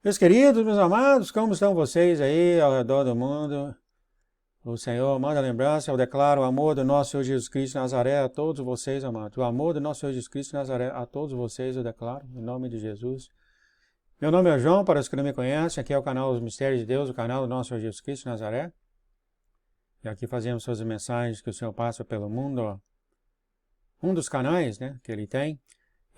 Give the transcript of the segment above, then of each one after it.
Meus queridos, meus amados, como estão vocês aí ao redor do mundo? O Senhor manda lembrança, eu declaro o amor do nosso Senhor Jesus Cristo de Nazaré a todos vocês, amados. O amor do nosso Senhor Jesus Cristo de Nazaré a todos vocês, eu declaro, em nome de Jesus. Meu nome é João, para os que não me conhecem, aqui é o canal Os Mistérios de Deus, o canal do nosso Senhor Jesus Cristo de Nazaré. E aqui fazemos suas mensagens que o Senhor passa pelo mundo, um dos canais, né, que Ele tem.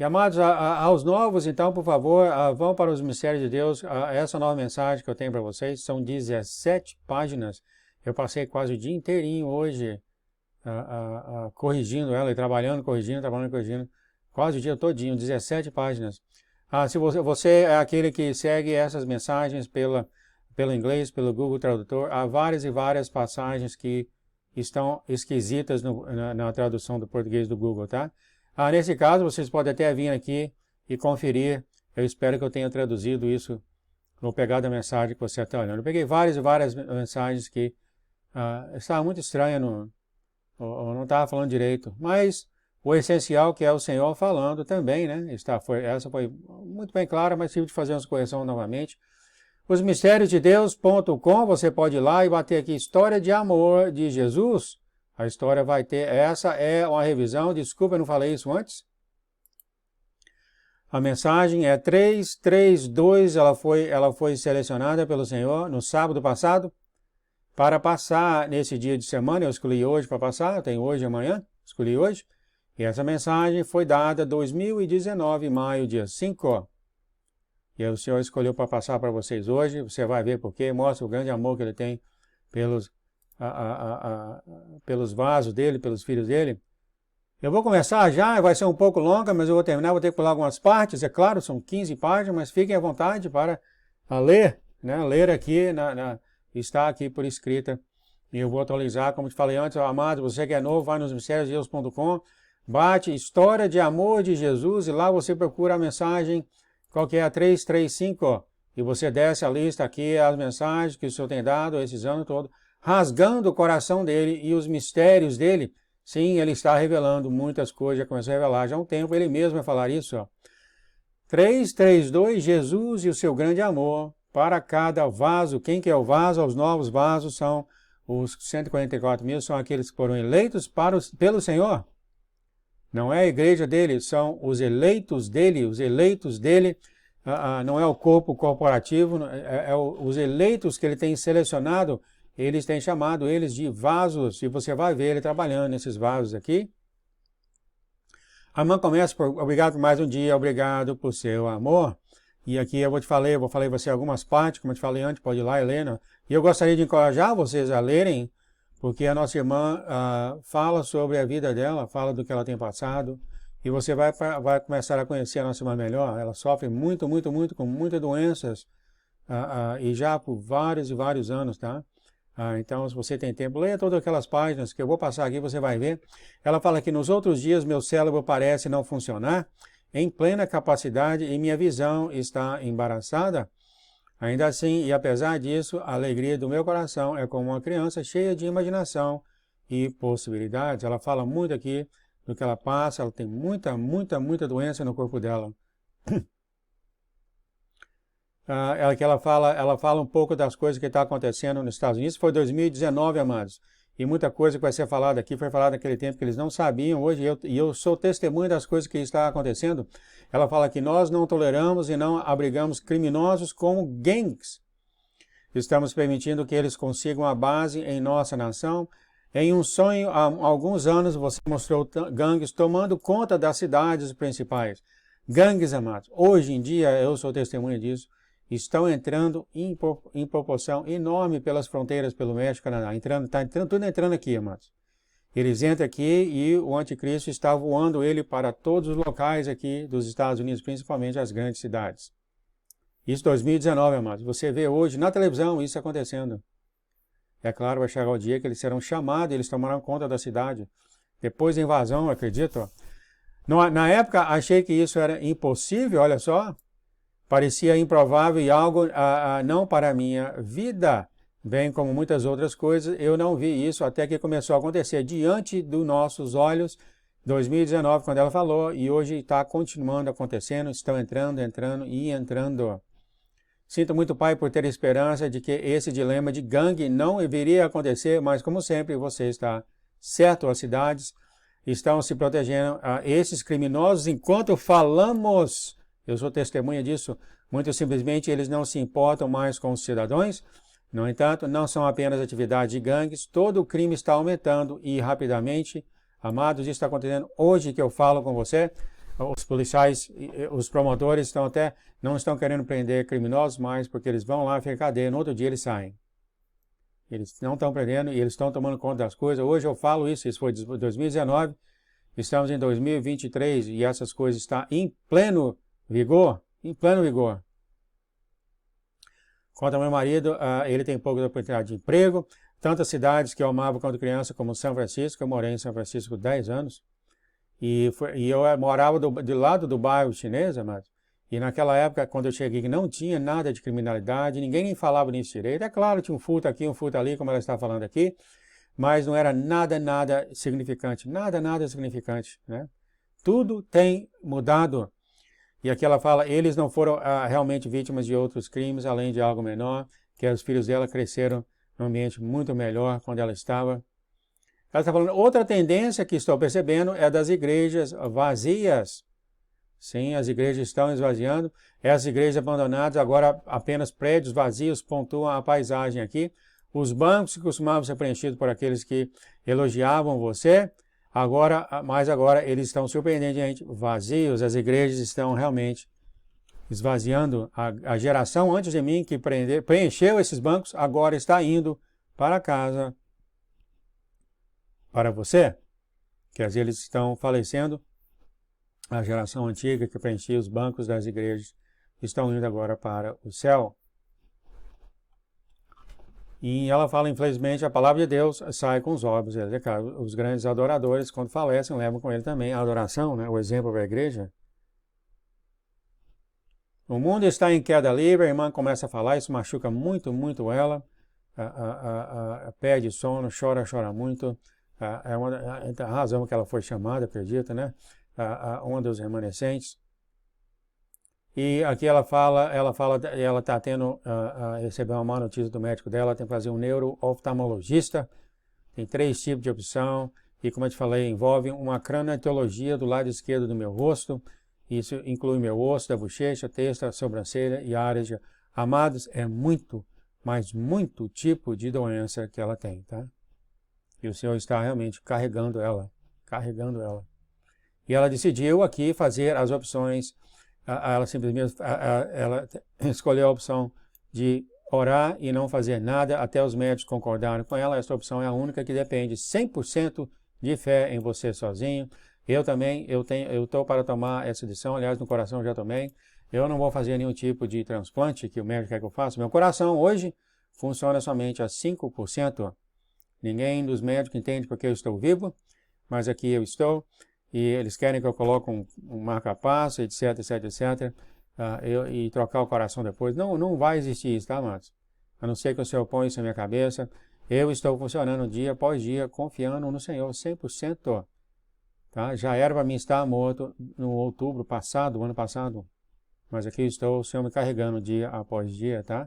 E amados, aos novos, então, por favor, vão para os Mistérios de Deus. Essa nova mensagem que eu tenho para vocês são 17 páginas. Eu passei quase o dia inteirinho hoje corrigindo ela, e trabalhando, corrigindo, quase o dia todinho, 17 páginas. Se você é aquele que segue essas mensagens pelo inglês, pelo Google Tradutor, há várias e várias passagens que estão esquisitas na tradução do português do Google, tá? Nesse caso, vocês podem até vir aqui e conferir. Eu espero que eu tenha traduzido isso. Vou pegar da mensagem que você está olhando. Eu peguei várias e várias mensagens que estava muito estranha, ou não estava falando direito. Mas o essencial, que é o Senhor falando também, né? Essa foi muito bem clara, mas tive de fazer umas correções novamente. Osmistériosdedeus.com, você pode ir lá e bater aqui História de Amor de Jesus. A história vai ter, essa é uma revisão, desculpa, eu não falei isso antes. A mensagem é 332, ela foi selecionada pelo Senhor no sábado passado, para passar nesse dia de semana. Eu escolhi hoje para passar, tem hoje e amanhã, escolhi hoje. E essa mensagem foi dada 2019, maio, dia 5. E o Senhor escolheu para passar para vocês hoje, você vai ver porque mostra o grande amor que Ele tem pelos vasos dele, pelos filhos dele. Eu vou começar já, vai ser um pouco longa, mas eu vou terminar, vou ter que pular algumas partes, é claro, são 15 páginas, mas fiquem à vontade para ler, né? Ler aqui, está aqui por escrita, e eu vou atualizar, como te falei antes, amado, você que é novo, vai nos mistériosdedeus.com, bate História de Amor de Jesus, e lá você procura a mensagem, qual que é a 335, e você desce a lista aqui, as mensagens que o Senhor tem dado esses anos todos, rasgando o coração dele e os mistérios dele. Sim, ele está revelando muitas coisas, já começou a revelar já há um tempo, ele mesmo vai falar isso. 332, Jesus e o seu grande amor para cada vaso. Quem que é o vaso? Os novos vasos são os 144 mil, são aqueles que foram eleitos pelo Senhor. Não é a igreja dele, são os eleitos dele, não é o corpo corporativo, os eleitos que ele tem selecionado. Eles têm chamado eles de vasos, e você vai ver ele trabalhando nesses vasos aqui. A irmã começa por obrigado por mais um dia, obrigado por seu amor. E aqui eu vou falar você algumas partes, como eu te falei antes, pode ir lá e ler. Né? E eu gostaria de encorajar vocês a lerem, porque a nossa irmã fala sobre a vida dela, fala do que ela tem passado, e você vai começar a conhecer a nossa irmã melhor. Ela sofre muito com muitas doenças, e já por vários e vários anos, tá? Então, se você tem tempo, leia todas aquelas páginas que eu vou passar aqui, você vai ver. Ela fala que nos outros dias meu cérebro parece não funcionar em plena capacidade e minha visão está embaraçada. Ainda assim, e apesar disso, a alegria do meu coração é como uma criança cheia de imaginação e possibilidades. Ela fala muito aqui do que ela passa, ela tem muita doença no corpo dela. Ela fala um pouco das coisas que estão acontecendo nos Estados Unidos. Foi 2019, amados. E muita coisa que vai ser falada aqui foi falada naquele tempo que eles não sabiam. Hoje eu sou testemunha das coisas que está acontecendo. Ela fala que nós não toleramos e não abrigamos criminosos como gangues. Estamos permitindo que eles consigam a base em nossa nação. Em um sonho, há alguns anos, você mostrou gangues tomando conta das cidades principais. Gangues, amados. Hoje em dia, eu sou testemunha disso. Estão entrando em proporção enorme pelas fronteiras, pelo México, Canadá. Tudo entrando aqui, amados. Eles entram aqui e o anticristo está voando ele para todos os locais aqui dos Estados Unidos, principalmente as grandes cidades. Isso 2019, amados. Você vê hoje na televisão isso acontecendo. É claro, vai chegar o dia que eles serão chamados e eles tomarão conta da cidade. Depois da invasão, eu acredito. Na época, achei que isso era impossível, olha só. Parecia improvável e algo não para a minha vida, bem como muitas outras coisas. Eu não vi isso até que começou a acontecer diante dos nossos olhos. 2019, quando ela falou, e hoje está continuando acontecendo, estão entrando. Sinto muito, Pai, por ter esperança de que esse dilema de gangue não viria a acontecer, mas como sempre você está certo, as cidades estão se protegendo a esses criminosos enquanto falamos. Eu sou testemunha disso. Muito simplesmente eles não se importam mais com os cidadãos. No entanto, não são apenas atividades de gangues, todo o crime está aumentando e rapidamente. Amados, isso está acontecendo hoje que eu falo com você. Os policiais, os promotores não estão querendo prender criminosos mais porque eles vão lá ficar cadeia, no outro dia eles saem. Eles não estão prendendo e eles estão tomando conta das coisas. Hoje eu falo isso foi 2019, estamos em 2023 e essas coisas estão em pleno vigor, Quanto ao meu marido, ele tem poucas oportunidades de emprego, tantas cidades que eu amava quando criança como São Francisco, eu morei em São Francisco 10 anos, e eu morava do lado do bairro chinês, amados. E naquela época, quando eu cheguei, não tinha nada de criminalidade, ninguém nem falava nisso direito. É claro, tinha um furto aqui, um furto ali, como ela está falando aqui, mas não era nada significante, nada significante, né? Tudo tem mudado. E aqui ela fala, eles não foram realmente vítimas de outros crimes, além de algo menor, que os filhos dela cresceram num ambiente muito melhor quando ela estava. Ela está falando, outra tendência que estou percebendo é das igrejas vazias. Sim, as igrejas estão esvaziando. Essas igrejas abandonadas, agora apenas prédios vazios pontuam a paisagem aqui. Os bancos que costumavam ser preenchidos por aqueles que elogiavam você, mas agora eles estão surpreendentemente vazios. As igrejas estão realmente esvaziando. A geração antes de mim que preencheu esses bancos, agora está indo para casa. Para você, que às vezes eles estão falecendo, a geração antiga que preenchia os bancos das igrejas estão indo agora para o céu. E ela fala, infelizmente, a palavra de Deus sai com os óbvios. Os grandes adoradores, quando falecem, levam com ele também a adoração, né? O exemplo da igreja. O mundo está em queda livre, a irmã começa a falar, isso machuca muito ela. Perde sono, chora muito. É a razão que ela foi chamada, acredita, né? Uma dos remanescentes. E aqui ela está recebeu uma má notícia do médico dela, tem que fazer um neuro-oftalmologista, tem 3 tipos de opção, e como eu te falei, envolve uma craniatologia do lado esquerdo do meu rosto, isso inclui meu osso, da bochecha, testa, sobrancelha e áreas de... Amados, é muito, mas muito tipo de doença que ela tem, tá? E o Senhor está realmente carregando ela. E ela decidiu aqui fazer as opções, ela simplesmente ela escolheu a opção de orar e não fazer nada até os médicos concordarem com ela. Essa opção é a única que depende 100% de fé em você sozinho. Eu também, eu estou para tomar essa decisão, aliás, no coração eu já tomei. Eu não vou fazer nenhum tipo de transplante que o médico quer que eu faça. Meu coração hoje funciona somente a 5%. Ninguém dos médicos entende porque eu estou vivo, mas aqui eu estou. E eles querem que eu coloque um marca-passo, etc. E trocar o coração depois. Não vai existir isso, tá, amados? A não ser que o Senhor ponha isso na minha cabeça. Eu estou funcionando dia após dia, confiando no Senhor, 100%. Tá? Já era para mim estar morto no outubro passado, ano passado. Mas aqui estou, o Senhor me carregando dia após dia, tá?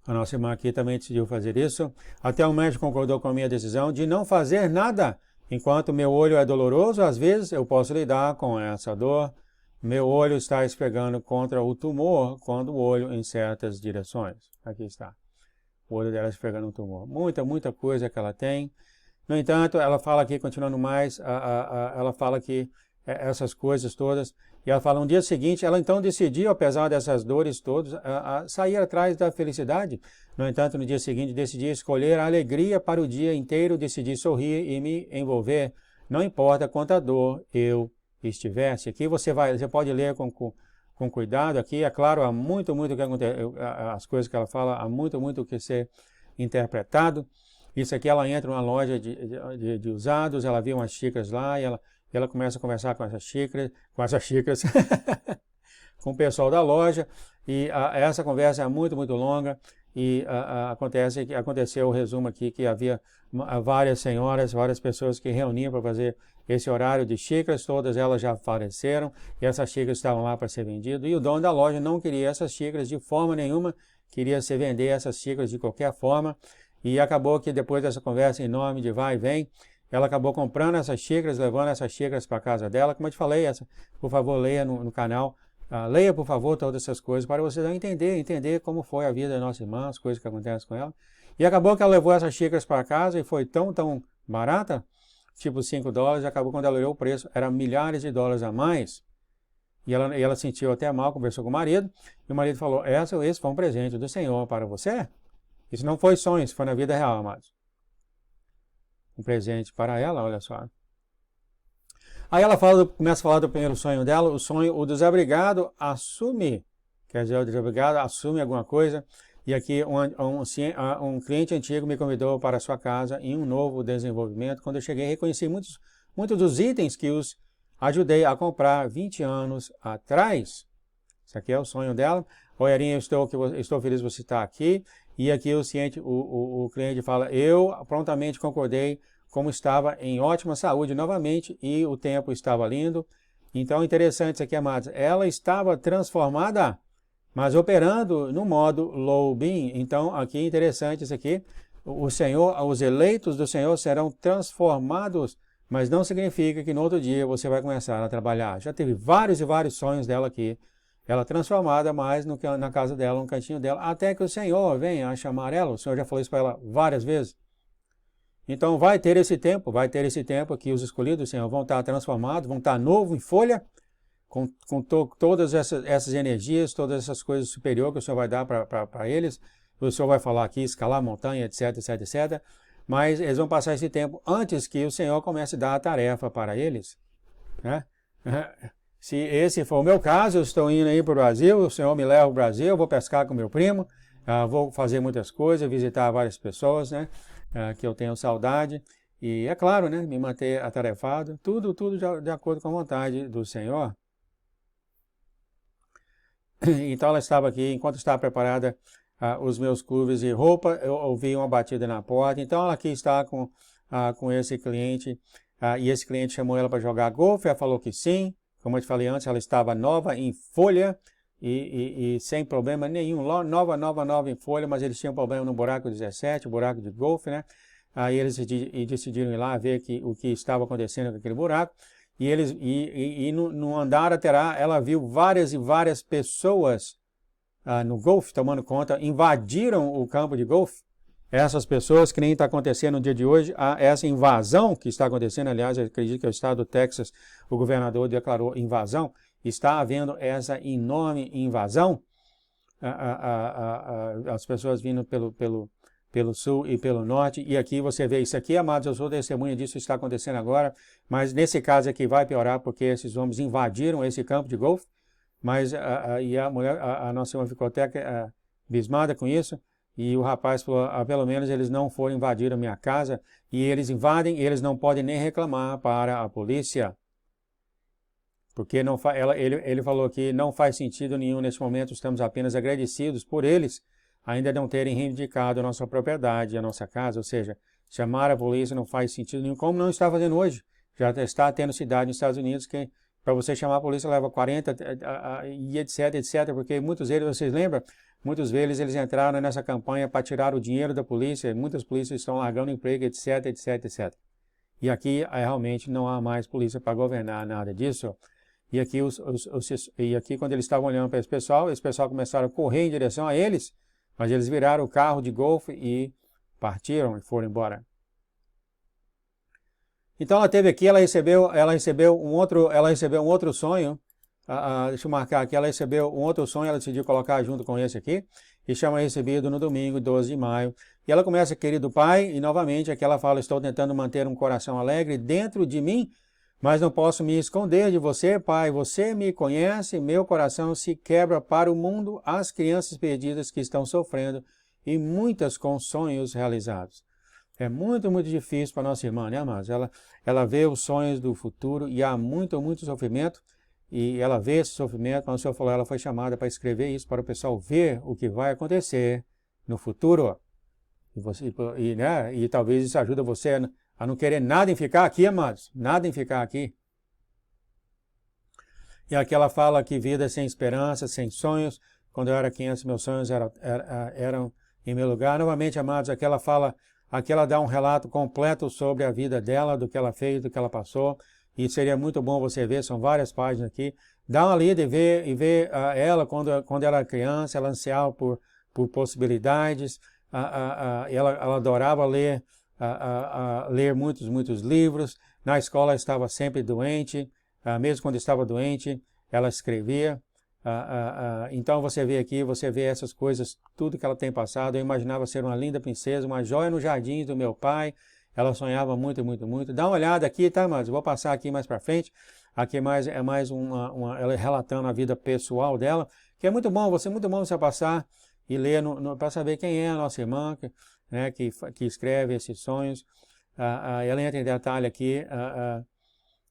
A nossa irmã aqui também decidiu fazer isso. Até o médico concordou com a minha decisão de não fazer nada. Enquanto meu olho é doloroso, às vezes eu posso lidar com essa dor. Meu olho está esfregando contra o tumor quando o olho em certas direções. Aqui está. O olho dela esfregando o tumor. Muita coisa que ela tem. No entanto, ela fala aqui, continuando mais, ela fala que essas coisas todas, e ela fala, no dia seguinte, ela então decidiu, apesar dessas dores todas, sair atrás da felicidade. No entanto, no dia seguinte, decidi escolher a alegria para o dia inteiro, decidi sorrir e me envolver, não importa quanta dor eu estivesse. Aqui você pode ler com cuidado, aqui é claro, há muito que acontece, as coisas que ela fala, há muito que ser interpretado. Isso aqui, ela entra numa loja de usados, ela vê umas xícaras lá, e ela começa a conversar com essas xícaras, com o pessoal da loja, e essa conversa é muito longa, e aconteceu o resumo aqui, que havia várias senhoras, várias pessoas que reuniam para fazer esse horário de xícaras, todas elas já faleceram, e essas xícaras estavam lá para ser vendidas, e o dono da loja não queria essas xícaras de forma nenhuma, queria se vender essas xícaras de qualquer forma, e acabou que depois dessa conversa enorme de vai e vem, ela acabou comprando essas xícaras, levando essas xícaras para a casa dela. Como eu te falei, por favor, leia no canal, leia, por favor, todas essas coisas, para você entender como foi a vida da nossa irmã, as coisas que acontecem com ela. E acabou que ela levou essas xícaras para casa e foi tão barata, tipo $5, e acabou quando ela olhou o preço, era milhares de dólares a mais. E ela sentiu até mal, conversou com o marido, e o marido falou, esse foi um presente do Senhor para você. Isso não foi sonho, isso foi na vida real, amados. Um presente para ela, olha só. Aí ela começa a falar do primeiro sonho dela, o desabrigado assume, quer dizer, o desabrigado assume alguma coisa, e aqui um cliente antigo me convidou para a sua casa em um novo desenvolvimento. Quando eu cheguei, reconheci muitos dos itens que os ajudei a comprar 20 anos atrás. Isso aqui é o sonho dela. Oi, Arinha, estou feliz de você estar aqui. E aqui o cliente fala, eu prontamente concordei, como estava em ótima saúde novamente e o tempo estava lindo. Então, interessante isso aqui, amados. Ela estava transformada, mas operando no modo low being. Então, aqui interessante isso aqui. O Senhor, os eleitos do Senhor serão transformados, mas não significa que no outro dia você vai começar a trabalhar. Já teve vários e vários sonhos dela aqui. Ela transformada mais na casa dela, no cantinho dela, até que o Senhor venha a chamar ela. O Senhor já falou isso para ela várias vezes. Então vai ter esse tempo que os escolhidos do Senhor vão estar transformados, vão estar novo em folha, com todas essas energias, todas essas coisas superiores que o Senhor vai dar para eles. O Senhor vai falar aqui, escalar montanha, etc, etc, etc. Mas eles vão passar esse tempo antes que o Senhor comece a dar a tarefa para eles, né? Se esse for o meu caso, eu estou indo aí para o Brasil, o Senhor me leva para o Brasil, eu vou pescar com meu primo, vou fazer muitas coisas, visitar várias pessoas, né, que eu tenho saudade. E é claro, né, me manter atarefado, tudo de acordo com a vontade do Senhor. Então ela estava aqui, enquanto estava preparada os meus clubes de roupa, eu ouvi uma batida na porta. Então ela aqui está com esse cliente, e esse cliente chamou ela para jogar golfe, ela falou que sim. Como eu te falei antes, ela estava nova em folha e sem problema nenhum. Nova em folha, mas eles tinham problema no buraco 17, o buraco de golfe, né? Aí eles decidiram ir lá ver o que estava acontecendo com aquele buraco. E no andar lateral, ela viu várias e várias pessoas no golfe, tomando conta, invadiram o campo de golfe. Essas pessoas, que nem está acontecendo no dia de hoje, essa invasão que está acontecendo, aliás, eu acredito que é o estado do Texas, o governador declarou invasão, está havendo essa enorme invasão, as pessoas vindo pelo sul e pelo norte, e aqui você vê isso aqui, amados, eu sou testemunha disso, está acontecendo agora, mas nesse caso aqui vai piorar, porque esses homens invadiram esse campo de golfe, mas a nossa irmã ficou até abismada com isso. E o rapaz falou, pelo menos eles não foram invadir a minha casa, e eles invadem, eles não podem nem reclamar para a polícia. Porque ele falou que não faz sentido nenhum nesse momento, estamos apenas agradecidos por eles ainda não terem reivindicado a nossa propriedade, a nossa casa, ou seja, chamar a polícia não faz sentido nenhum, como não está fazendo hoje. Já está tendo cidade nos Estados Unidos que para você chamar a polícia leva 40 e etc, etc, porque muitos deles, vocês lembram? Muitos deles eles entraram nessa campanha para tirar o dinheiro da polícia, muitas polícias estão largando emprego, etc, etc, etc. E aqui realmente não há mais polícia para governar nada disso. E aqui quando eles estavam olhando para esse pessoal começaram a correr em direção a eles, mas eles viraram o carro de golfe e partiram e foram embora. Então ela teve aqui, ela recebeu um outro sonho. Deixa eu marcar aqui, ela recebeu um outro sonho, ela decidiu colocar junto com esse aqui, e chama recebido no domingo, 12 de maio. E ela começa, querido pai, e novamente aqui ela fala, estou tentando manter um coração alegre dentro de mim, mas não posso me esconder de você, pai. Você me conhece, meu coração se quebra para o mundo, as crianças perdidas que estão sofrendo, e muitas com sonhos realizados. É muito, muito difícil para nossa irmã, né, amados? Ela vê os sonhos do futuro e há muito, muito sofrimento. E ela vê esse sofrimento, mas o Senhor falou, ela foi chamada para escrever isso para o pessoal ver o que vai acontecer no futuro. E talvez isso ajude você a não querer nada em ficar aqui, amados, nada em ficar aqui. E aqui ela fala que vida sem esperança, sem sonhos. Quando eu era criança, meus sonhos eram em meu lugar. Novamente, amados, aqui ela dá um relato completo sobre a vida dela, do que ela fez, do que ela passou. E seria muito bom você ver, são várias páginas aqui. Dá uma lida e ver ela, quando ela era criança, ela ansiava por possibilidades. Ela adorava ler muitos livros. Na escola ela estava sempre doente. Mesmo quando estava doente, ela escrevia. Então você vê aqui, você vê essas coisas, tudo que ela tem passado. Eu imaginava ser uma linda princesa, uma joia nos jardins do meu pai. Ela sonhava muito. Dá uma olhada aqui, tá, mas eu vou passar aqui mais para frente. Aqui é mais ela relatando a vida pessoal dela, que é muito bom você passar e ler para saber quem é a nossa irmã, né, que escreve esses sonhos. Ela entra em detalhe aqui.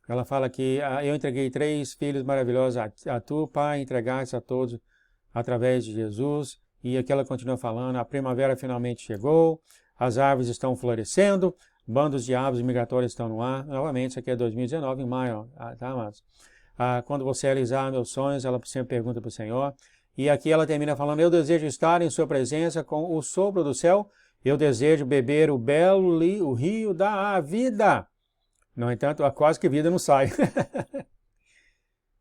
Ela fala que eu entreguei 3 filhos maravilhosos a tu, Pai, entregaste a todos através de Jesus. E aqui ela continua falando, a primavera finalmente chegou, as árvores estão florescendo, bandos de aves migratórias estão no ar. Novamente, isso aqui é 2019, em maio, tá, amados? Quando você realizar meus sonhos, ela sempre pergunta para o Senhor. E aqui ela termina falando, eu desejo estar em sua presença com o sopro do céu, eu desejo beber o rio da vida. No entanto, quase que vida não sai.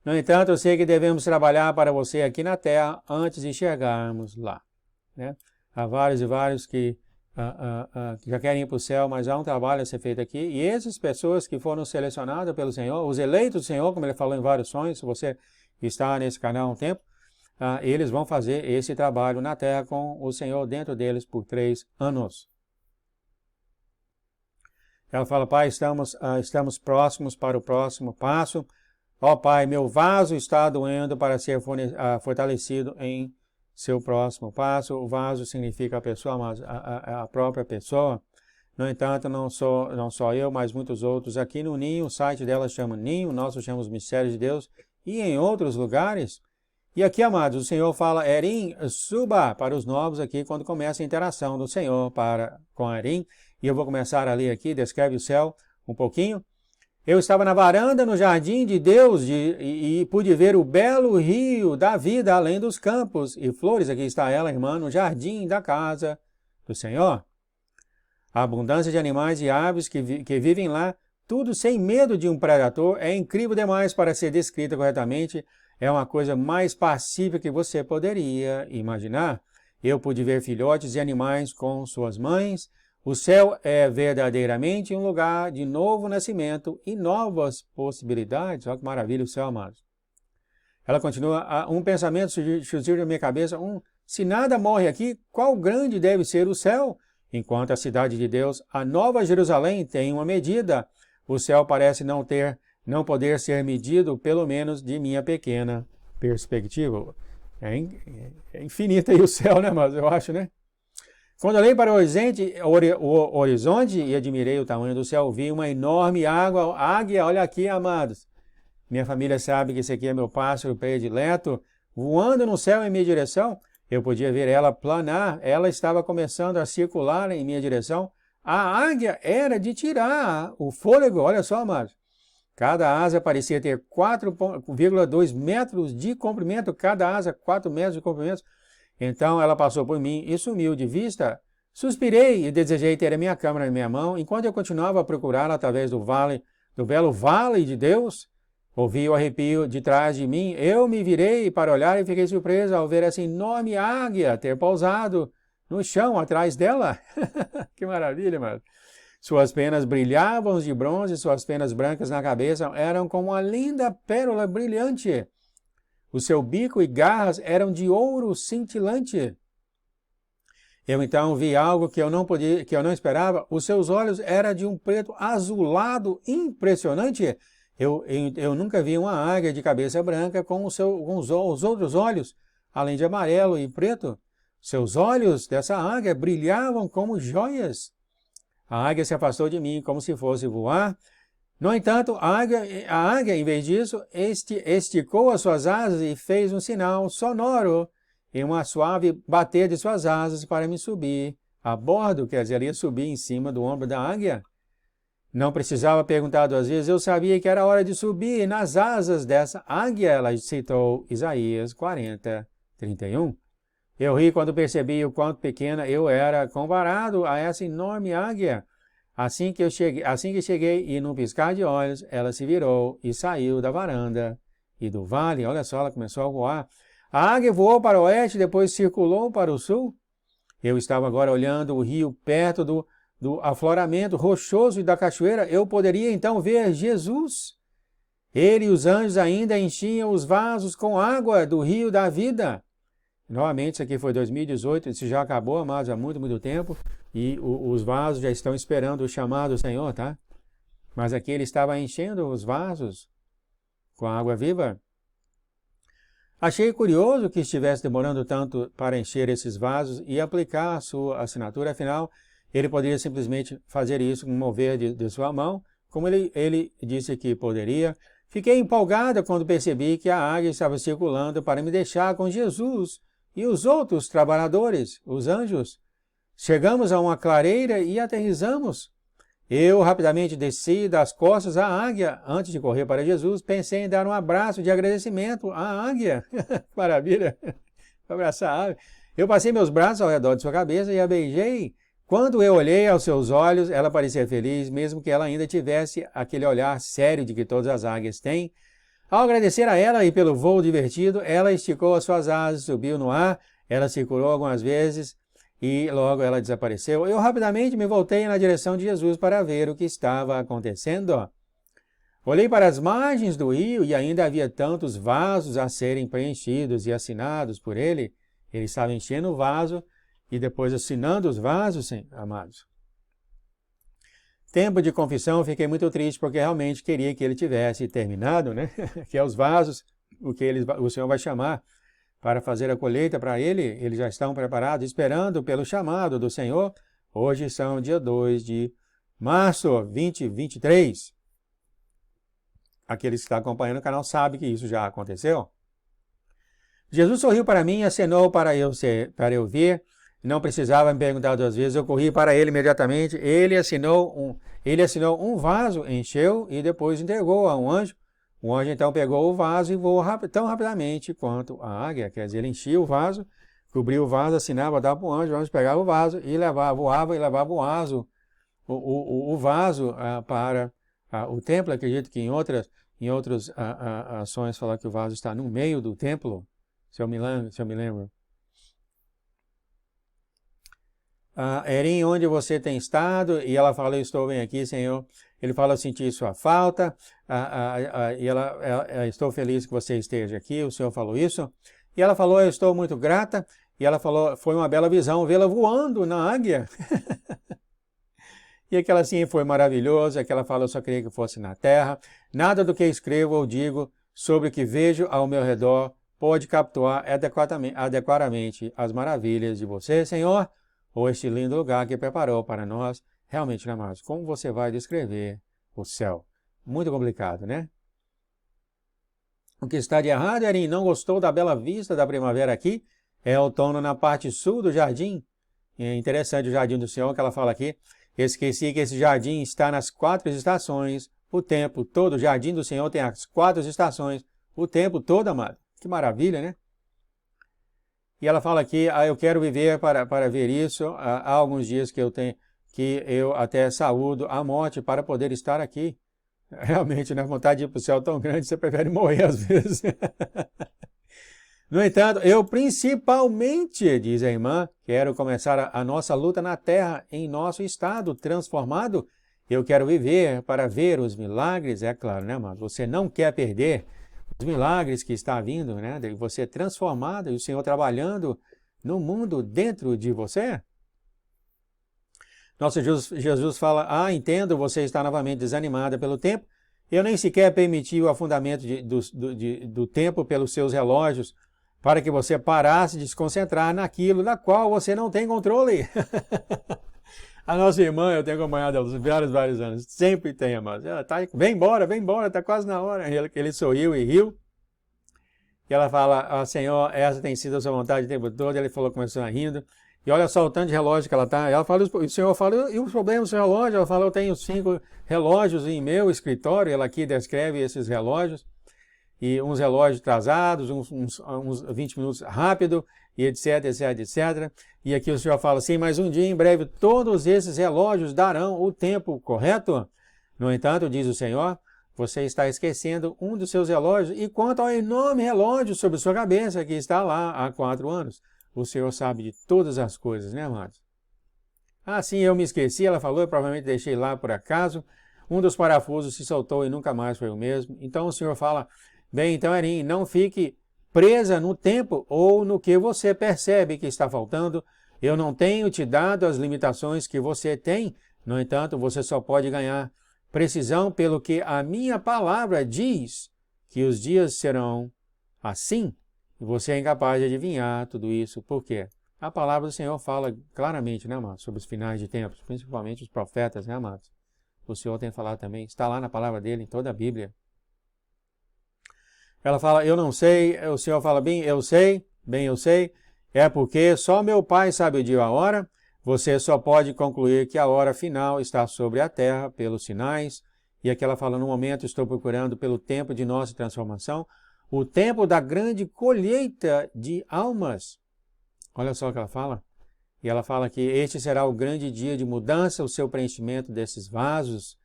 No entanto, eu sei que devemos trabalhar para você aqui na terra antes de chegarmos lá. Né? Há vários e vários que já querem ir para o céu, mas há um trabalho a ser feito aqui. E essas pessoas que foram selecionadas pelo Senhor, os eleitos do Senhor, como ele falou em vários sonhos, se você está nesse canal há um tempo, eles vão fazer esse trabalho na terra com o Senhor dentro deles por 3 anos. Ela fala, Pai, estamos próximos para o próximo passo. Ó Pai, meu vaso está doendo para ser fortalecido em seu próximo passo. O vaso significa a pessoa, mas a própria pessoa. No entanto, não só eu, mas muitos outros. Aqui no Ninho, o site dela chama Ninho, nós chamamos Mistérios de Deus. E em outros lugares. E aqui, amados, o Senhor fala Erim, suba para os novos aqui, quando começa a interação do Senhor com Erim. E eu vou começar a ler aqui, descreve o céu um pouquinho. Eu estava na varanda no jardim de Deus e pude ver o belo rio da vida além dos campos e flores. Aqui está ela, irmã, no jardim da casa do Senhor. A abundância de animais e aves que vivem lá, tudo sem medo de um predador, é incrível demais para ser descrita corretamente. É uma coisa mais pacífica que você poderia imaginar. Eu pude ver filhotes de animais com suas mães. O céu é verdadeiramente um lugar de novo nascimento e novas possibilidades. Olha que maravilha o céu, amados. Ela continua, um pensamento surgiu na minha cabeça, se nada morre aqui, qual grande deve ser o céu? Enquanto a cidade de Deus, a Nova Jerusalém, tem uma medida. O céu parece não poder ser medido, pelo menos de minha pequena perspectiva. É infinito aí o céu, né, mas eu acho, né? Quando olhei para o horizonte e admirei o tamanho do céu, vi uma enorme águia, olha aqui, amados. Minha família sabe que esse aqui é meu pássaro predileto, voando no céu em minha direção. Eu podia ver ela planar, ela estava começando a circular em minha direção. A águia era de tirar o fôlego, olha só, amados. Cada asa parecia ter 4,2 metros de comprimento, cada asa 4 metros de comprimento. Então ela passou por mim e sumiu de vista. Suspirei e desejei ter a minha câmera em minha mão, enquanto eu continuava a procurá-la através do belo vale de Deus. Ouvi o arrepio de trás de mim. Eu me virei para olhar e fiquei surpreso ao ver essa enorme águia ter pousado no chão atrás dela. Que maravilha, mano. Suas penas brilhavam de bronze, suas penas brancas na cabeça eram como uma linda pérola brilhante. O seu bico e garras eram de ouro cintilante. Eu então vi algo que eu não esperava. Os seus olhos eram de um preto azulado impressionante. Eu nunca vi uma águia de cabeça branca com os outros olhos, além de amarelo e preto. Seus olhos dessa águia brilhavam como joias. A águia se afastou de mim como se fosse voar. No entanto, a águia, em vez disso, esticou as suas asas e fez um sinal sonoro e uma suave bater de suas asas para me subir a bordo, quer dizer, ela ia subir em cima do ombro da águia. Não precisava perguntar 2 vezes, eu sabia que era hora de subir nas asas dessa águia. Ela citou Isaías 40, 31. Eu ri quando percebi o quanto pequena eu era comparado a essa enorme águia. Assim que cheguei e num piscar de olhos, ela se virou e saiu da varanda e do vale. Olha só, ela começou a voar. A águia voou para o oeste, depois circulou para o sul. Eu estava agora olhando o rio perto do afloramento rochoso e da cachoeira. Eu poderia então ver Jesus. Ele e os anjos ainda enchiam os vasos com água do rio da vida. Novamente, isso aqui foi 2018, isso já acabou, amados, há muito, muito tempo. E os vasos já estão esperando o chamado do Senhor, tá? Mas aqui ele estava enchendo os vasos com água viva. Achei curioso que estivesse demorando tanto para encher esses vasos e aplicar a sua assinatura. Afinal, ele poderia simplesmente fazer isso com um mover de sua mão, como ele disse que poderia. Fiquei empolgada quando percebi que a águia estava circulando para me deixar com Jesus e os outros trabalhadores, os anjos. Chegamos a uma clareira e aterrissamos. Eu rapidamente desci das costas da águia. Antes de correr para Jesus, pensei em dar um abraço de agradecimento à águia. Maravilha! Abraçar a águia. Eu passei meus braços ao redor de sua cabeça e a beijei. Quando eu olhei aos seus olhos, ela parecia feliz, mesmo que ela ainda tivesse aquele olhar sério de que todas as águias têm. Ao agradecer a ela e pelo voo divertido, ela esticou as suas asas, subiu no ar, ela circulou algumas vezes e logo ela desapareceu. Eu rapidamente me voltei na direção de Jesus para ver o que estava acontecendo. Olhei para as margens do rio e ainda havia tantos vasos a serem preenchidos e assinados por ele. Ele estava enchendo o vaso e depois assinando os vasos, sim, amados. Tempo de confissão, fiquei muito triste porque realmente queria que ele tivesse terminado, né? Que é os vasos, o Senhor vai chamar para fazer a colheita para ele. Eles já estão preparados, esperando pelo chamado do Senhor. Hoje são dia 2 de março, 2023. Aqueles que estão acompanhando o canal sabem que isso já aconteceu. Jesus sorriu para mim e acenou para eu ver. Não precisava me perguntar 2 vezes, eu corri para ele imediatamente. Ele assinou um vaso, encheu e depois entregou a um anjo. O anjo então pegou o vaso e voou tão rapidamente quanto a águia. Quer dizer, ele enchia o vaso, cobria o vaso, assinava, dava para o anjo pegava o vaso e voava e levava o vaso para o templo. Acredito que em outras ações fala que o vaso está no meio do templo, se eu me lembro. Erim, onde você tem estado? E ela fala, eu estou bem aqui, Senhor. Ele fala, eu senti sua falta. E ela, estou feliz que você esteja aqui. O Senhor falou isso. E ela falou, eu estou muito grata. E ela falou, foi uma bela visão vê-la voando na águia. E aquela assim foi maravilhoso. Aquela fala, eu só queria que fosse na terra. Nada do que escrevo ou digo sobre o que vejo ao meu redor pode capturar adequadamente as maravilhas de você, Senhor, ou este lindo lugar que preparou para nós. Realmente, né, amados? Como você vai descrever o céu? Muito complicado, né? O que está de errado, Erin, não gostou da bela vista da primavera aqui? É outono na parte sul do jardim. É interessante o jardim do Senhor, que ela fala aqui. Esqueci que esse jardim está nas 4 estações, o tempo todo. O jardim do Senhor tem as 4 estações, o tempo todo, amado. Que maravilha, né? E ela fala aqui, eu quero viver para ver isso. Há alguns dias que eu até saúdo a morte para poder estar aqui. Realmente, né? A vontade de ir para o céu tão grande, você prefere morrer às vezes. No entanto, eu principalmente, diz a irmã, quero começar a nossa luta na terra, em nosso estado transformado. Eu quero viver para ver os milagres, é claro, né, mas você não quer perder os milagres que está vindo, né? De você transformado e o Senhor trabalhando no mundo dentro de você. Nosso Jesus fala, entendo, você está novamente desanimada pelo tempo. Eu nem sequer permiti o afundamento do tempo pelos seus relógios para que você parasse de se concentrar naquilo na qual você não tem controle. A nossa irmã, eu tenho acompanhado ela vários anos, sempre tem, amados. Ela tá, vem embora, está quase na hora. Ele sorriu e riu. E ela fala, Senhor, essa tem sido a sua vontade o tempo todo. Ele falou, começou rindo. E olha só o tanto de relógio que ela está. Ela fala, o senhor fala, e os problemas do relógio? Ela fala, eu tenho 5 relógios em meu escritório. Ela aqui descreve esses relógios. E uns relógios atrasados, uns 20 minutos rápido, e etc, etc, etc. E aqui o senhor fala assim, mas um dia em breve todos esses relógios darão o tempo correto? No entanto, diz o Senhor, você está esquecendo um dos seus relógios, e quanto ao enorme relógio sobre sua cabeça, que está lá há 4 anos, o Senhor sabe de todas as coisas, né, amados? Ah, sim, eu me esqueci, ela falou, eu provavelmente deixei lá por acaso, um dos parafusos se soltou e nunca mais foi o mesmo. Então o Senhor fala, bem, então, Erin, não fique presa no tempo ou no que você percebe que está faltando. Eu não tenho te dado as limitações que você tem, no entanto, você só pode ganhar precisão pelo que a minha palavra diz, que os dias serão assim, e você é incapaz de adivinhar tudo isso. Por quê? A palavra do Senhor fala claramente, né, amados, sobre os finais de tempos, principalmente os profetas, né, amados? O Senhor tem falado também, está lá na palavra dele, em toda a Bíblia. Ela fala, eu não sei, o Senhor fala, bem, eu sei, é porque só meu Pai sabe o dia e a hora, você só pode concluir que a hora final está sobre a terra pelos sinais, e aqui ela fala, no momento estou procurando pelo tempo de nossa transformação, o tempo da grande colheita de almas. Olha só o que ela fala. E ela fala que este será o grande dia de mudança, o seu preenchimento desses vasos,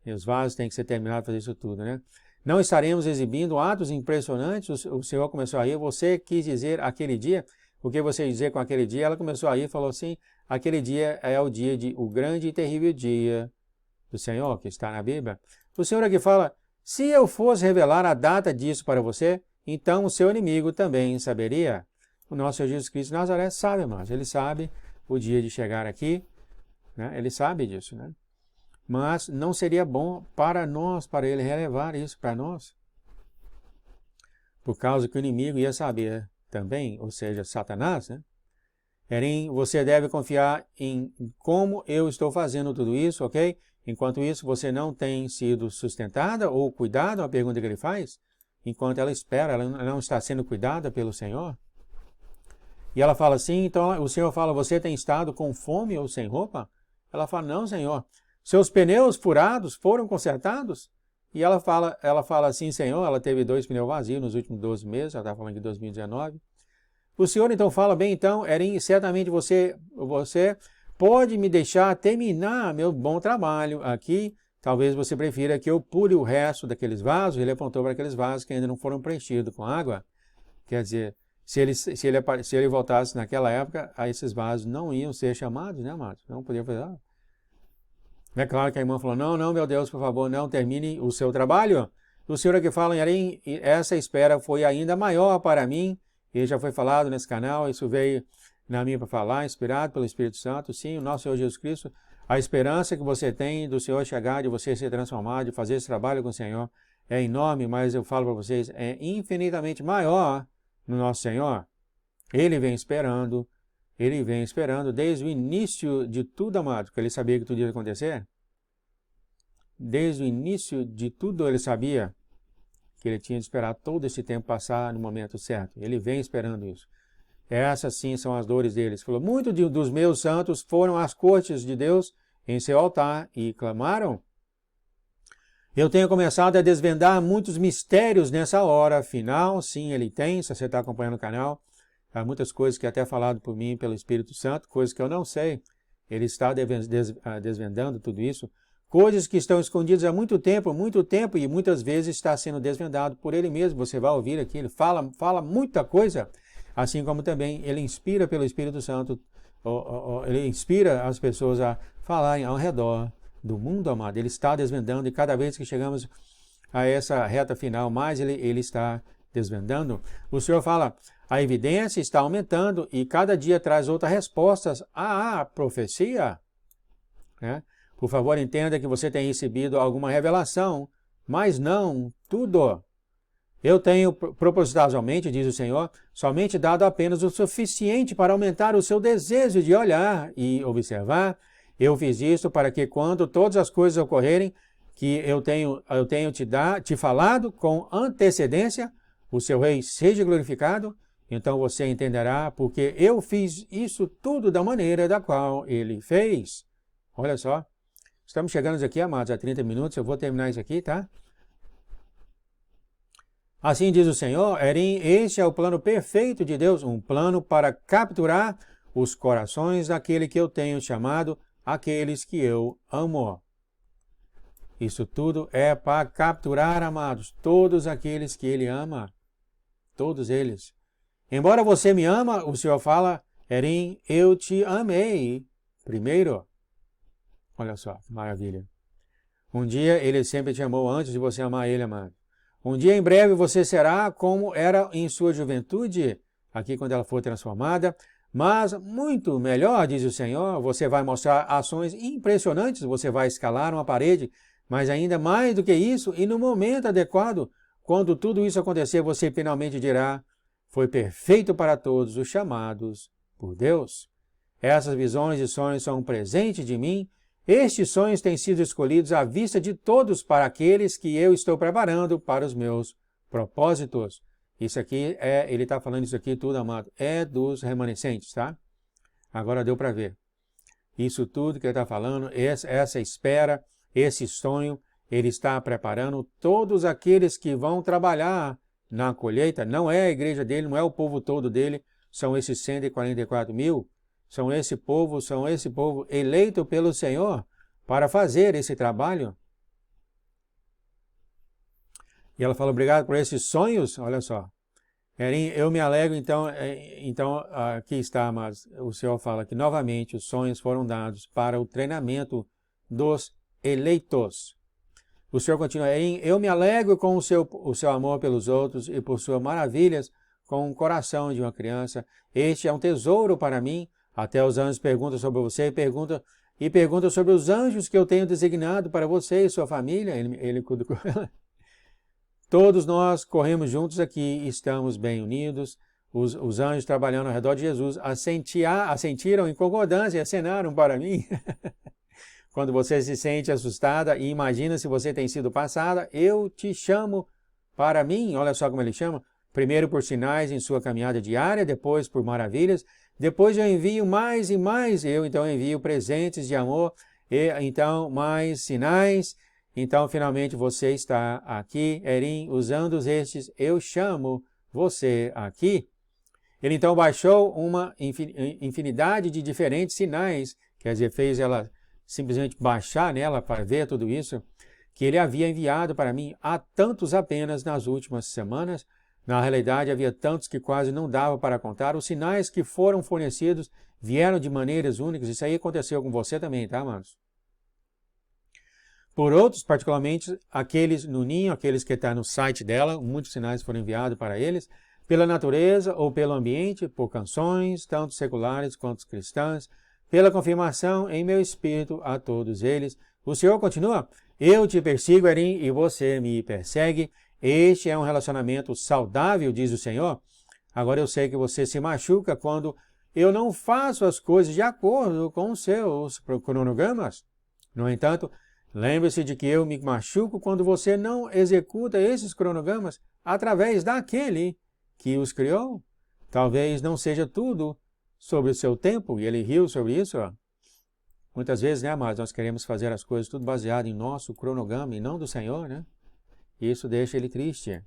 e os vasos têm que ser terminados para fazer isso tudo, né? Não estaremos exibindo atos impressionantes? O Senhor começou a rir. Você quis dizer aquele dia? O que você dizer com aquele dia? Ela começou a rir e falou assim, aquele dia é o dia o grande e terrível dia do Senhor, que está na Bíblia. O Senhor aqui fala, se eu fosse revelar a data disso para você, então o seu inimigo também saberia. O nosso Senhor Jesus Cristo de Nazaré sabe, irmãos. Ele sabe o dia de chegar aqui, né? Ele sabe disso, né? Mas não seria bom para nós, para ele relevar isso para nós. Por causa que o inimigo ia saber também, ou seja, Satanás, né? Erin, você deve confiar em como eu estou fazendo tudo isso, ok? Enquanto isso, você não tem sido sustentada ou cuidada, a pergunta que ele faz, enquanto ela espera, ela não está sendo cuidada pelo Senhor. E ela fala assim, então o Senhor fala, você tem estado com fome ou sem roupa? Ela fala, não, Senhor. Seus pneus furados foram consertados? E ela fala assim, Senhor, ela teve 2 pneus vazios nos últimos 12 meses, ela está falando de 2019. O Senhor então fala, bem, então, Erin, certamente você pode me deixar terminar meu bom trabalho aqui. Talvez você prefira que eu pule o resto daqueles vasos. Ele apontou para aqueles vasos que ainda não foram preenchidos com água. Quer dizer, se ele voltasse naquela época, aí esses vasos não iam ser chamados, né, amados? Não podiam fazer. É claro que a irmã falou, não, meu Deus, por favor, não termine o seu trabalho. O Senhor aqui fala, Erin, essa espera foi ainda maior para mim, e já foi falado nesse canal, isso veio na minha para falar, inspirado pelo Espírito Santo, sim, o nosso Senhor Jesus Cristo, a esperança que você tem do Senhor chegar, de você ser transformado, de fazer esse trabalho com o Senhor, é enorme, mas eu falo para vocês, é infinitamente maior no nosso Senhor. Ele vem esperando desde o início de tudo, amado, porque ele sabia que tudo ia acontecer. Desde o início de tudo ele sabia que ele tinha de esperar todo esse tempo passar no momento certo. Ele vem esperando isso. Essas sim são as dores deles. Falou, muitos dos meus santos foram às cortes de Deus em seu altar e clamaram. Eu tenho começado a desvendar muitos mistérios nessa hora final. Sim, ele tem, se você está acompanhando o canal. Há muitas coisas que até falado por mim pelo Espírito Santo, coisas que eu não sei. Ele está desvendando tudo isso. Coisas que estão escondidas há muito tempo e muitas vezes está sendo desvendado por ele mesmo. Você vai ouvir aqui, ele fala muita coisa, assim como também ele inspira pelo Espírito Santo, ele inspira as pessoas a falarem ao redor do mundo, amado. Ele está desvendando e cada vez que chegamos a essa reta final, mais ele está desvendando. O Senhor fala, a evidência está aumentando e cada dia traz outras respostas à profecia, né? Por favor, entenda que você tem recebido alguma revelação, mas não tudo. Eu tenho propositadamente, diz o Senhor, somente dado apenas o suficiente para aumentar o seu desejo de olhar e observar. Eu fiz isso para que quando todas as coisas ocorrerem, que eu tenho te falado com antecedência, o seu rei seja glorificado então você entenderá porque eu fiz isso tudo da maneira da qual ele fez. Olha só, estamos chegando aqui, amados, a 30 minutos, eu vou terminar isso aqui, tá? Assim diz o Senhor, Erim, este é o plano perfeito de Deus, um plano para capturar os corações daquele que eu tenho chamado aqueles que eu amo. Isso tudo é para capturar, amados, todos aqueles que ele ama. Todos eles. Embora você me ama, o Senhor fala, Erim, eu te amei primeiro. Olha só, que maravilha. Um dia ele sempre te amou antes de você amar ele, amado. Um dia em breve você será como era em sua juventude, aqui quando ela for transformada, mas muito melhor, diz o Senhor, você vai mostrar ações impressionantes, você vai escalar uma parede, mas ainda mais do que isso, e no momento adequado, quando tudo isso acontecer, você finalmente dirá, foi perfeito para todos os chamados por Deus. Essas visões e sonhos são um presente de mim. Estes sonhos têm sido escolhidos à vista de todos para aqueles que eu estou preparando para os meus propósitos. Isso aqui ele está falando isso aqui tudo, amado, é dos remanescentes, tá? Agora deu para ver. Isso tudo que ele está falando, essa espera, esse sonho, ele está preparando todos aqueles que vão trabalhar na colheita. Não é a igreja dele, não é o povo todo dele, são esses 144 mil. São esse povo eleito pelo Senhor para fazer esse trabalho. E ela fala, obrigado por esses sonhos, olha só. Erim, eu me alegro, então aqui está, mas o Senhor fala que novamente os sonhos foram dados para o treinamento dos eleitos. O Senhor continua, Erim, eu me alegro com o seu amor pelos outros e por suas maravilhas com o coração de uma criança. Este é um tesouro para mim. Até os anjos perguntam sobre você e perguntam sobre os anjos que eu tenho designado para você e sua família. Ele cutucou ela. Todos nós corremos juntos aqui e estamos bem unidos. Os anjos trabalhando ao redor de Jesus assentiram em concordância e acenaram para mim. Quando você se sente assustada e imagina se você tem sido passada, eu te chamo para mim. Olha só como ele chama. Primeiro por sinais em sua caminhada diária, depois por maravilhas. Depois eu envio mais e mais, eu então envio presentes de amor, e então mais sinais. Então finalmente você está aqui, Erim, usando estes, eu chamo você aqui. Ele então baixou uma infinidade de diferentes sinais, quer dizer, fez ela simplesmente baixar nela para ver tudo isso, que ele havia enviado para mim há tantos apenas nas últimas semanas. Na realidade, havia tantos que quase não dava para contar. Os sinais que foram fornecidos vieram de maneiras únicas. Isso aí aconteceu com você também, tá, amados? Por outros, particularmente aqueles no ninho, aqueles que estão no site dela, muitos sinais foram enviados para eles, pela natureza ou pelo ambiente, por canções, tanto seculares quanto cristãs, pela confirmação em meu espírito a todos eles. O Senhor continua, eu te persigo, Erim, e você me persegue. Este é um relacionamento saudável, diz o Senhor. Agora eu sei que você se machuca quando eu não faço as coisas de acordo com os seus cronogramas. No entanto, lembre-se de que eu me machuco quando você não executa esses cronogramas através daquele que os criou. Talvez não seja tudo sobre o seu tempo, e ele riu sobre isso. Muitas vezes, né, mas nós queremos fazer as coisas tudo baseado em nosso cronograma e não do Senhor, né? Isso deixa ele triste.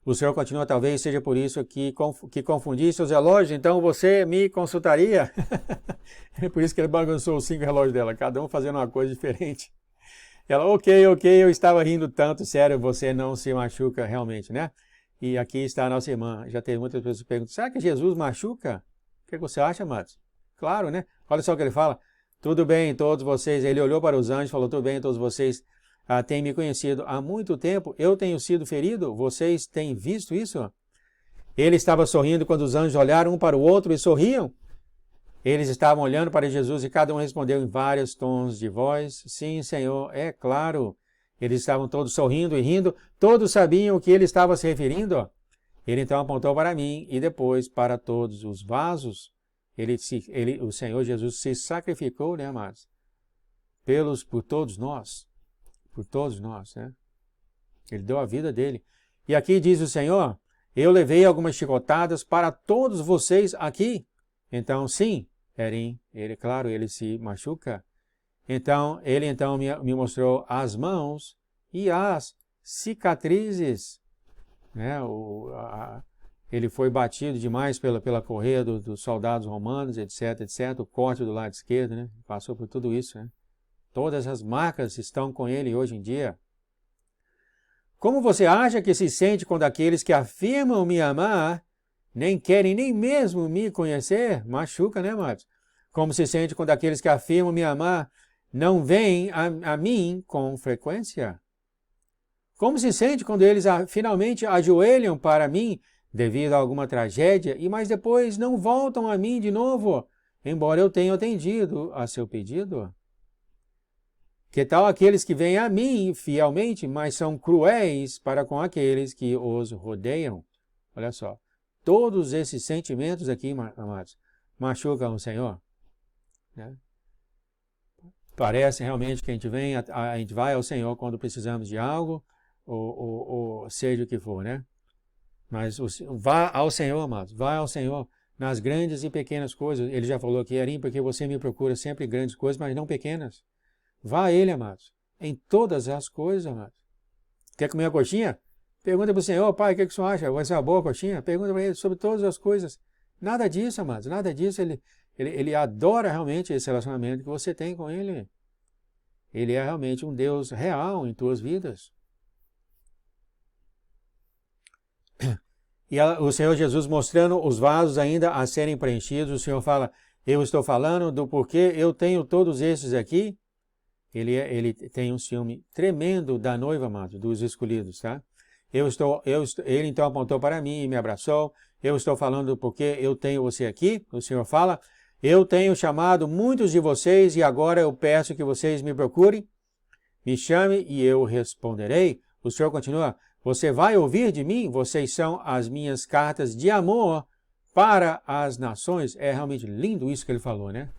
O Senhor continua, talvez seja por isso que confundi seus relógios, então você me consultaria. É por isso que ele bagunçou os 5 relógios dela, cada um fazendo uma coisa diferente. Ela, ok, eu estava rindo tanto, sério, você não se machuca realmente, né? E aqui está a nossa irmã. Já teve muitas pessoas que perguntam, será que Jesus machuca? O que você acha, amados? Claro, né? Olha só o que ele fala. Tudo bem, todos vocês. Ele olhou para os anjos e falou, tudo bem, todos vocês têm me conhecido há muito tempo. Eu tenho sido ferido. Vocês têm visto isso? Ele estava sorrindo quando os anjos olharam um para o outro e sorriam. Eles estavam olhando para Jesus e cada um respondeu em vários tons de voz. Sim, Senhor, é claro. Eles estavam todos sorrindo e rindo. Todos sabiam o que ele estava se referindo. Ele então apontou para mim e depois para todos os vasos. O Senhor Jesus se sacrificou, né, amados? Por todos nós. Por todos nós, né? Ele deu a vida dele. E aqui diz o Senhor, eu levei algumas chicotadas para todos vocês aqui. Então, sim, Erim, claro, ele se machuca. Então, ele me mostrou as mãos e as cicatrizes. Né? Ele foi batido demais pela correia dos soldados romanos, etc, etc. O corte do lado esquerdo, né? Passou por tudo isso. Né? Todas as marcas estão com ele hoje em dia. Como você acha que se sente quando aqueles que afirmam me amar nem querem nem mesmo me conhecer? Machuca, né, amados? Como se sente quando aqueles que afirmam me amar não vêm a mim com frequência? Como se sente quando eles finalmente ajoelham para mim devido a alguma tragédia e mas depois não voltam a mim de novo, embora eu tenha atendido a seu pedido? Que tal aqueles que vêm a mim fielmente, mas são cruéis para com aqueles que os rodeiam? Olha só, todos esses sentimentos aqui, amados, machucam o Senhor. Né? Parece realmente que a gente vai ao Senhor quando precisamos de algo, ou seja o que for, né? Mas vá ao Senhor, amados, vá ao Senhor nas grandes e pequenas coisas. Ele já falou aqui, Erim, porque você me procura sempre grandes coisas, mas não pequenas. Vá a Ele, amados, em todas as coisas, amados. Quer comer uma coxinha? Pergunta para o Senhor, pai, o que o Senhor acha? Vai ser uma boa coxinha? Pergunta para Ele sobre todas as coisas. Nada disso, amados, nada disso. Ele adora realmente esse relacionamento que você tem com Ele. Ele é realmente um Deus real em tuas vidas. E o Senhor Jesus mostrando os vasos ainda a serem preenchidos, o Senhor fala, eu estou falando do porquê eu tenho todos esses aqui. Ele tem um ciúme tremendo da noiva, amado, dos escolhidos, tá? Ele então apontou para mim e me abraçou. Eu estou falando porque eu tenho você aqui. O Senhor fala, eu tenho chamado muitos de vocês e agora eu peço que vocês me procurem. Me chame e eu responderei. O Senhor continua, você vai ouvir de mim? Vocês são as minhas cartas de amor para as nações. É realmente lindo isso que ele falou, né?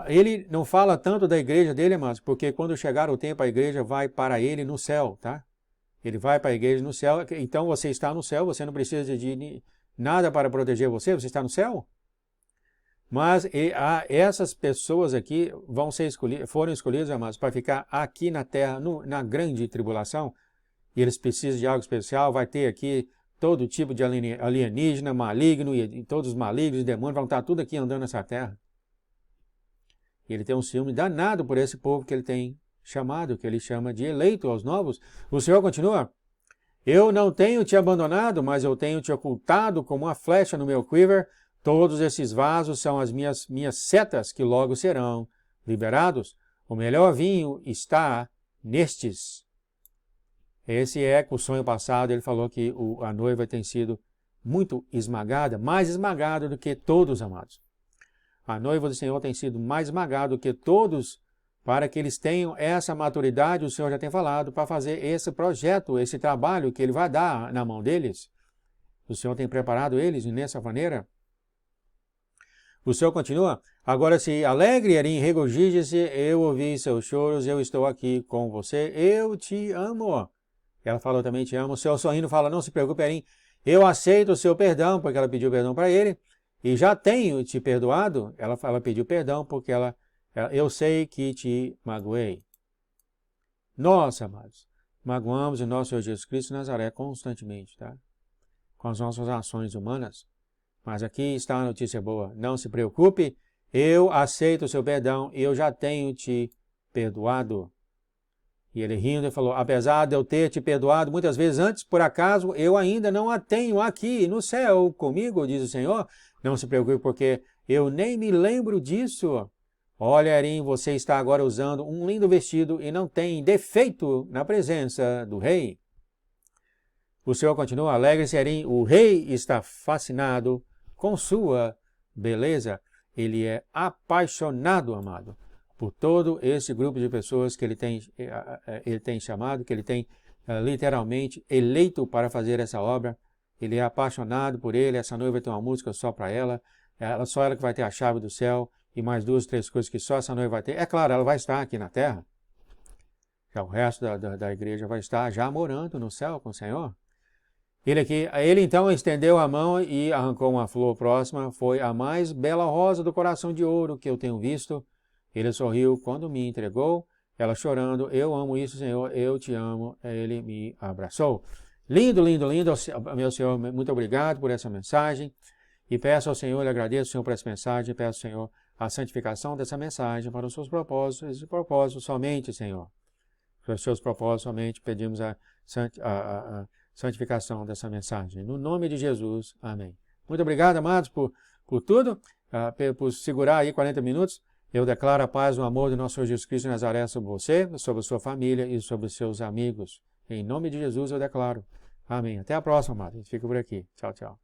Ele não fala tanto da igreja dele, amados, porque quando chegar o tempo, a igreja vai para ele no céu, tá? Ele vai para a igreja no céu, então você está no céu, você não precisa de nada para proteger você, você está no céu. Mas essas pessoas aqui foram escolhidas, amados, para ficar aqui na terra, na grande tribulação, e eles precisam de algo especial, vai ter aqui todo tipo de alienígena, maligno, e todos os malignos e demônios vão estar tudo aqui andando nessa terra. Ele tem um ciúme danado por esse povo que ele tem chamado, que ele chama de eleito aos novos. O Senhor continua, eu não tenho te abandonado, mas eu tenho te ocultado como uma flecha no meu quiver. Todos esses vasos são as minhas setas que logo serão liberados. O melhor vinho está nestes. Esse é o sonho passado, ele falou que a noiva tem sido muito esmagada, mais esmagada do que todos, amados. A noiva do Senhor tem sido mais esmagada do que todos, para que eles tenham essa maturidade, o Senhor já tem falado, para fazer esse projeto, esse trabalho que Ele vai dar na mão deles. O Senhor tem preparado eles nessa maneira. O Senhor continua, agora se alegre, Erim, regozije-se, eu ouvi seus choros, eu estou aqui com você, eu te amo. Ela falou também, te amo. O Senhor sorrindo fala, não se preocupe, Erim, eu aceito o seu perdão, porque ela pediu perdão para ele. E já tenho te perdoado, ela pediu perdão porque eu sei que te magoei. Nós, amados, magoamos o nosso Senhor Jesus Cristo de Nazaré constantemente, tá? Com as nossas ações humanas. Mas aqui está a notícia boa. Não se preocupe, eu aceito o seu perdão e eu já tenho te perdoado. E ele rindo, ele falou, apesar de eu ter te perdoado muitas vezes antes, por acaso eu ainda não a tenho aqui no céu comigo, diz o Senhor. Não se preocupe, porque eu nem me lembro disso. Olha, Erim, você está agora usando um lindo vestido e não tem defeito na presença do rei. O Senhor continua, alegre-se, Erim, o rei está fascinado com sua beleza. Ele é apaixonado, amado, por todo esse grupo de pessoas que ele tem chamado, que ele tem literalmente eleito para fazer essa obra. Ele é apaixonado por ele, essa noiva tem uma música só para ela, só ela que vai ter a chave do céu, e mais 2, 3 coisas que só essa noiva vai ter. É claro, ela vai estar aqui na terra. Já o resto da igreja vai estar já morando no céu com o Senhor. Ele então estendeu a mão e arrancou uma flor próxima. Foi a mais bela rosa do coração de ouro que eu tenho visto. Ele sorriu quando me entregou. Ela chorando, eu amo isso, Senhor, eu te amo. Ele me abraçou. Lindo, lindo, lindo. Meu Senhor, muito obrigado por essa mensagem. E peço ao Senhor, agradeço ao Senhor por essa mensagem. Peço ao Senhor a santificação dessa mensagem para os seus propósitos. E propósitos somente, Senhor. Para os seus propósitos somente pedimos a santificação dessa mensagem. No nome de Jesus, amém. Muito obrigado, amados, por tudo, por segurar aí 40 minutos. Eu declaro a paz e o amor do nosso Senhor Jesus Cristo de Nazaré sobre você, sobre a sua família e sobre os seus amigos. Em nome de Jesus eu declaro. Amém. Até a próxima, amados. A gente fica por aqui. Tchau, tchau.